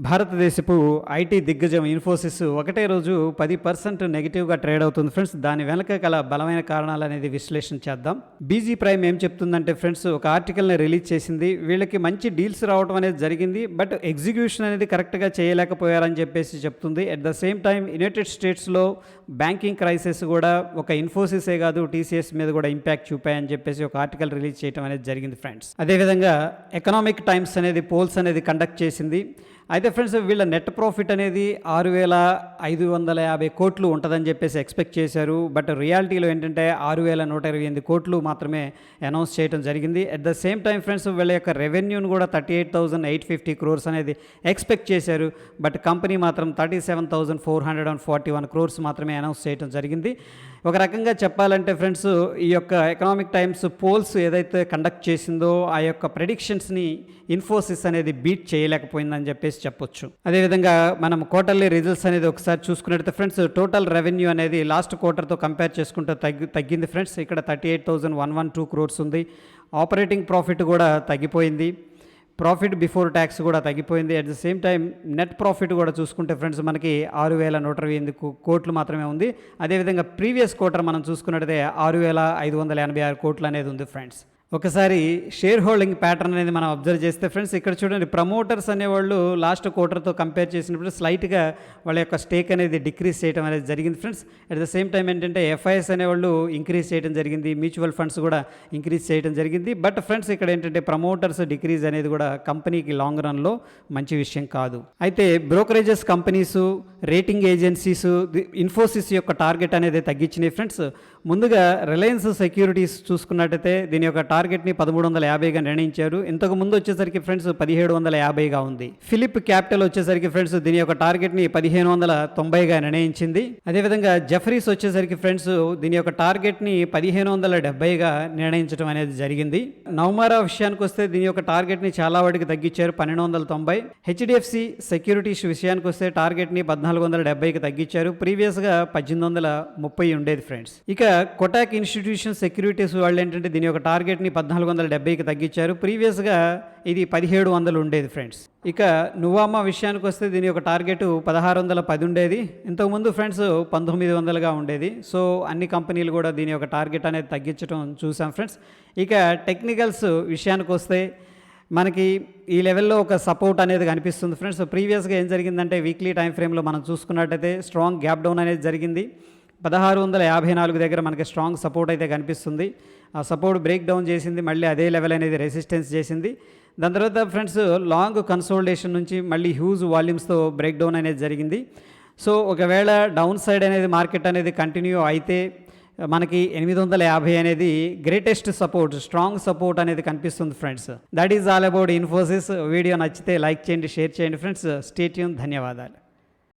భారతదేశపు ఐటీ దిగ్గజం ఇన్ఫోసిస్ ఒకటే రోజు 10% నెగిటివ్గా ట్రేడ్ అవుతుంది ఫ్రెండ్స్. దాని వెనక గల బలమైన కారణాలు అనేది విశ్లేషణ చేద్దాం. బీజీ ప్రైమ్ ఏం చెప్తుందంటే ఫ్రెండ్స్, ఒక ఆర్టికల్ని రిలీజ్ చేసింది. వీళ్ళకి మంచి డీల్స్ రావడం అనేది జరిగింది, బట్ ఎగ్జిక్యూషన్ అనేది కరెక్ట్గా చేయలేకపోయారని చెప్పేసి చెప్తుంది. At the same time United స్టేట్స్లో బ్యాంకింగ్ క్రైసిస్ కూడా ఒక ఇన్ఫోసిసే కాదు టీసీఎస్ మీద కూడా ఇంపాక్ట్ చూపాయని చెప్పేసి ఒక ఆర్టికల్ రిలీజ్ చేయడం అనేది జరిగింది ఫ్రెండ్స్. అదేవిధంగా ఎకనామిక్ టైమ్స్ అనేది పోల్స్ అనేది కండక్ట్ చేసింది. అయితే ఫ్రెండ్స్, వీళ్ళ నెట్ ప్రాఫిట్ అనేది 6,550 కోట్లు ఉంటుందని చెప్పేసి ఎక్స్పెక్ట్ చేశారు. బట్ రియాలిటీలో ఏంటంటే 6,128 కోట్లు మాత్రమే అనౌన్స్ చేయడం జరిగింది. At the same time friends, వీళ్ళ యొక్క రెవెన్యూను కూడా 38,850 crores అనేది ఎక్స్పెక్ట్ చేశారు. బట్ కంపెనీ మాత్రం 37,441 crores మాత్రమే అనౌన్స్ చేయడం జరిగింది. ఒక రకంగా చెప్పాలంటే ఫ్రెండ్స్, ఈ యొక్క ఎకనామిక్ టైమ్స్ పోల్స్ ఏదైతే కండక్ట్ చేసిందో ఆ యొక్క ప్రెడిక్షన్స్ని ఇన్ఫోసిస్ అనేది బీట్ చేయలేకపోయిందని చెప్పేసి చెప్పొచ్చు. అదేవిధంగా మనం క్వార్టర్లీ రిజల్ట్స్ అనేది ఒకసారి చూసుకున్నట్లయితే ఫ్రెండ్స్, టోటల్ రెవెన్యూ అనేది లాస్ట్ క్వార్టర్తో కంపేర్ చేసుకుంటే తగ్గింది ఫ్రెండ్స్. ఇక్కడ 38,112 crores ఉంది. ఆపరేటింగ్ ప్రాఫిట్ కూడా తగ్గిపోయింది. ప్రాఫిట్ బిఫోర్ ట్యాక్స్ కూడా తగ్గిపోయింది. At the same time net profit కూడా చూసుకుంటే ఫ్రెండ్స్, మనకి 6,128 కోట్లు మాత్రమే ఉంది. అదేవిధంగా ప్రీవియస్ క్వార్టర్ మనం చూసుకున్నట్టయితే 6,586 కోట్లు అనేది ఉంది ఫ్రెండ్స్. ఒకసారి షేర్ హోల్డింగ్ ప్యాటర్న్ అనేది మనం అబ్జర్వ్ చేస్తే ఫ్రెండ్స్, ఇక్కడ చూడండి, ప్రమోటర్స్ అనేవాళ్ళు లాస్ట్ క్వార్టర్తో కంపేర్ చేసినప్పుడు స్లైట్గా వాళ్ళ యొక్క స్టేక్ అనేది డిక్రీజ్ చేయడం అనేది జరిగింది friends. At the same time ఏంటంటే ఎఫ్ఐఎస్ అనేవాళ్ళు ఇంక్రీజ్ చేయడం జరిగింది, మ్యూచువల్ ఫండ్స్ కూడా ఇంక్రీజ్ చేయడం జరిగింది. బట్ ఫ్రెండ్స్, ఇక్కడ ఏంటంటే ప్రమోటర్స్ డిక్రీజ్ అనేది కూడా కంపెనీకి లాంగ్ రన్లో మంచి విషయం కాదు. అయితే brokerages companies, rating agencies Infosys యొక్క టార్గెట్ అనేది తగ్గించినాయి ఫ్రెండ్స్. ముందుగా రిలయన్స్ సెక్యూరిటీస్ చూసుకున్నట్టయితే దీని యొక్క టార్గెట్ని 1,350గా నిర్ణయించారు. ఇంతకు ముందు వచ్చేసరికి ఫ్రెండ్స్ 1,750గా ఉంది. ఫిలిప్ క్యాపిటల్ వచ్చేసరికి ఫ్రెండ్స్ దీని యొక్క టార్గెట్ని 1,590గా నిర్ణయించింది. అదేవిధంగా జెఫరీస్ వచ్చేసరికి ఫ్రెండ్స్ దీని యొక్క టార్గెట్ని 1,570గా నిర్ణయించడం అనేది జరిగింది. నవమారా విషయానికి వస్తే దీని యొక్క టార్గెట్ని చాలా వాటికి తగ్గించారు, 1,290. హెచ్డిఎఫ్సి సెక్యూరిటీస్ విషయానికి వస్తే టార్గెట్ని 1,470కి తగ్గించారు. ప్రీవియస్గా 1,830 ఉండేది ఫ్రెండ్స్. ఇక కొటాక్ ఇన్స్టిట్యూషన్ సెక్యూరిటీస్ వాళ్ళు ఏంటంటే దీని యొక్క టార్గెట్ని 1,470కి తగ్గించారు. ప్రీవియస్గా ఇది 1,700 ఉండేది ఫ్రెండ్స్. ఇక నువామా విషయానికి వస్తే దీని యొక్క టార్గెట్ 1,610 ఉండేది. ఇంతకుముందు ఫ్రెండ్స్ 1,900గా ఉండేది. సో అన్ని కంపెనీలు కూడా దీని యొక్క టార్గెట్ అనేది తగ్గించడం చూసాం ఫ్రెండ్స్. ఇక టెక్నికల్స్ విషయానికి వస్తే మనకి ఈ లెవెల్లో ఒక సపోర్ట్ అనేది కనిపిస్తుంది ఫ్రెండ్స్. ప్రీవియస్గా ఏం జరిగిందంటే వీక్లీ టైం ఫ్రేమ్లో మనం చూసుకున్నట్టయితే స్ట్రాంగ్ గ్యాప్ డౌన్ అనేది జరిగింది. 1,654 దగ్గర మనకి స్ట్రాంగ్ సపోర్ట్ అయితే కనిపిస్తుంది. ఆ సపోర్ట్ బ్రేక్ డౌన్ చేసింది, మళ్ళీ అదే లెవెల్ అనేది రెసిస్టెన్స్ చేసింది. దాని తర్వాత ఫ్రెండ్స్ లాంగ్ కన్సోలిడేషన్ నుంచి మళ్ళీ హ్యూజ్ వాల్యూమ్స్తో బ్రేక్ డౌన్ అనేది జరిగింది. సో ఒకవేళ డౌన్ సైడ్ అనేది మార్కెట్ అనేది కంటిన్యూ అయితే మనకి 850 అనేది గ్రేటెస్ట్ సపోర్ట్, స్ట్రాంగ్ సపోర్ట్ అనేది కనిపిస్తుంది friends. That is all about Infosys. Video నచ్చితే లైక్ చేయండి, షేర్ చేయండి ఫ్రెండ్స్. Stay tune. ధన్యవాదాలు.